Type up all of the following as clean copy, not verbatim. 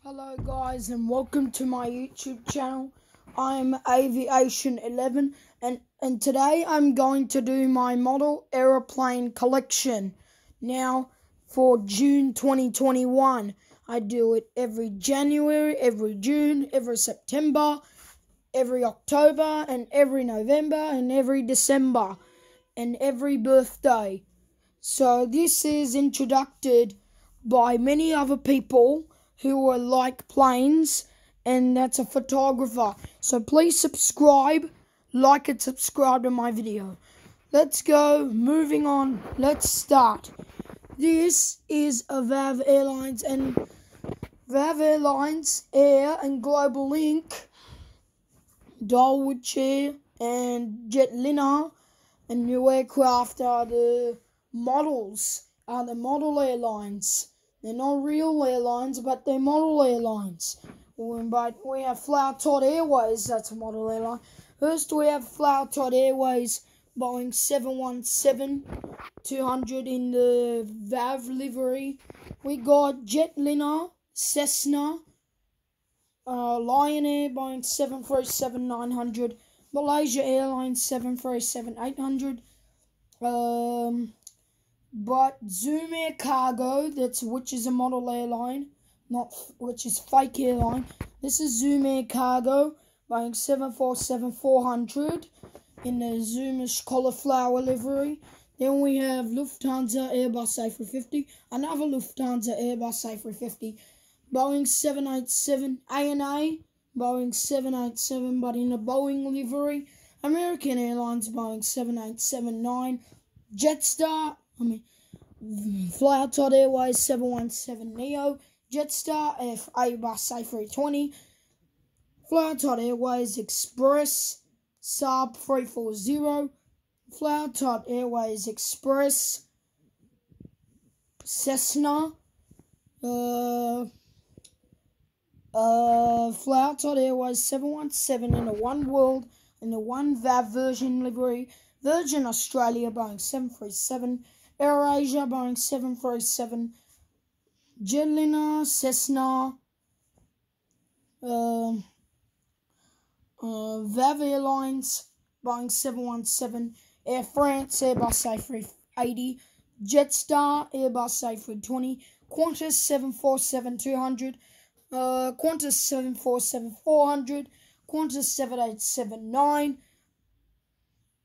Hello guys and welcome to my YouTube channel. I'm Aviation11 and today I'm going to do my model aeroplane collection. Now for June 2021. I do it every January, every June, every September, every October and every November and every December and every birthday. So this is introduced by many other people who like planes, and that's a photographer. So please subscribe, like and subscribe to my video. Let's go, moving on, let's start. This is a VAV Airlines and VAV Airlines, Air and Global Inc., Dahlwood Chair and Jetliner and new aircraft are the models, are the model airlines. They're not real airlines, but they're model airlines. But we have Flower Todd Airways, that's a model airline. First we have Flower Todd Airways, Boeing 717-200 in the VAV livery. We got Jetliner, Cessna, Lion Air, Boeing 737-900, Malaysia Airlines 737-800, but Zoom Air Cargo, which is a model airline, which is fake airline. This is Zoom Air Cargo, Boeing 747-400 in the Zoomish cauliflower livery. Then we have Lufthansa Airbus A350, another Lufthansa Airbus A350, Boeing 787 ANA, Boeing 787 but in a Boeing livery, American Airlines Boeing 787-9, Jetstar, Flower Todd Airways 717neo, Jetstar Airbus A320, Flower Todd Airways Express Saab 340, Flower Todd Airways Express Cessna, Flower Todd Airways 717 in a One World and the One VAV version livery, Virgin Australia Boeing 737, AirAsia Boeing 737, Jetliner, Cessna, VAV Airlines Boeing 717, Air France Airbus A380, Jetstar Airbus A320, Qantas 747-200, Qantas 747-400, Qantas 787-9,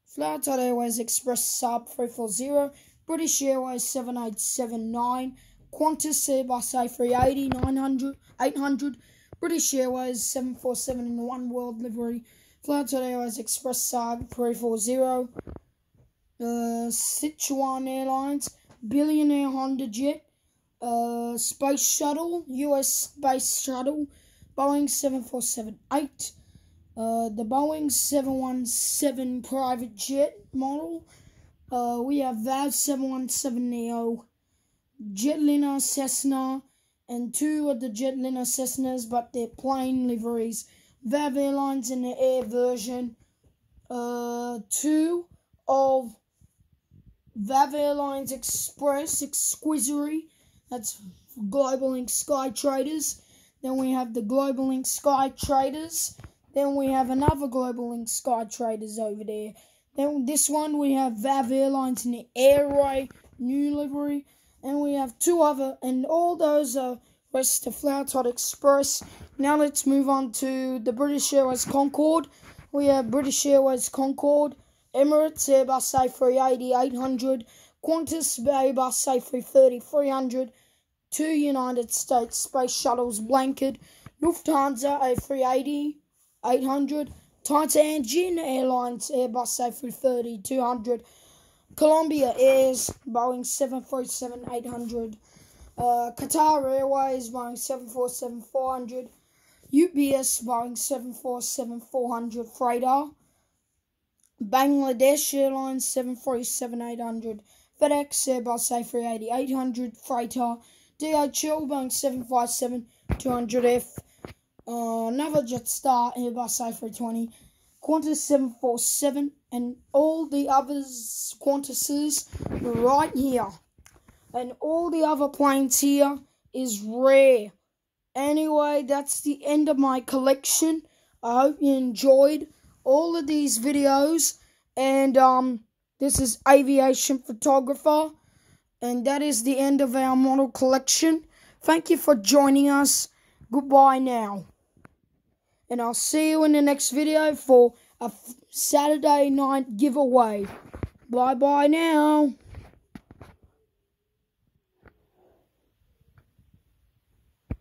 Flower Todd Airways Express Saab 340, British Airways 787-9, Qantas Airbus A380 800, British Airways 747 in the One World livery, Flower Todd Airways Express Saab 340, Sichuan Airlines, Billionaire Honda Jet, Space Shuttle, US Space Shuttle, Boeing 747-8, the Boeing 717 private jet model. We have VAV 717neo, Jetliner Cessna, and two of the Jetliner Cessnas, but they're plain liveries. VAV Airlines in the air version. Two of VAV Airlines Express Exquisery. That's Global Inc. Sky Traders. Then we have the Global Inc. Sky Traders. Then we have another Global Inc. Sky Traders over there. Then this one we have VAV Airlines in the Airway new livery. And we have two other, and all those are rest of Flower Todd Express. Now let's move on to the British Airways Concorde. We have British Airways Concorde, Emirates Airbus A380 800, Qantas Airbus A330 300, two United States Space Shuttles Blanket, Lufthansa A380 800, Tianjin Airlines Airbus A330 200, Columbia Airs Boeing 737 800, Qatar Airways Boeing 747 400, UPS Boeing 747 400 freighter, Bangladesh Airlines 737 800, FedEx Airbus A380 800 freighter, DHL Boeing 757 200F, another Jetstar Airbus A320, Qantas 747, and all the others Qantases right here. And all the other planes here is rare. Anyway, that's the end of my collection. I hope you enjoyed all of these videos. And this is Aviation Photographer. And that is the end of our model collection. Thank you for joining us. Goodbye now. And I'll see you in the next video for a Saturday night giveaway. Bye-bye now.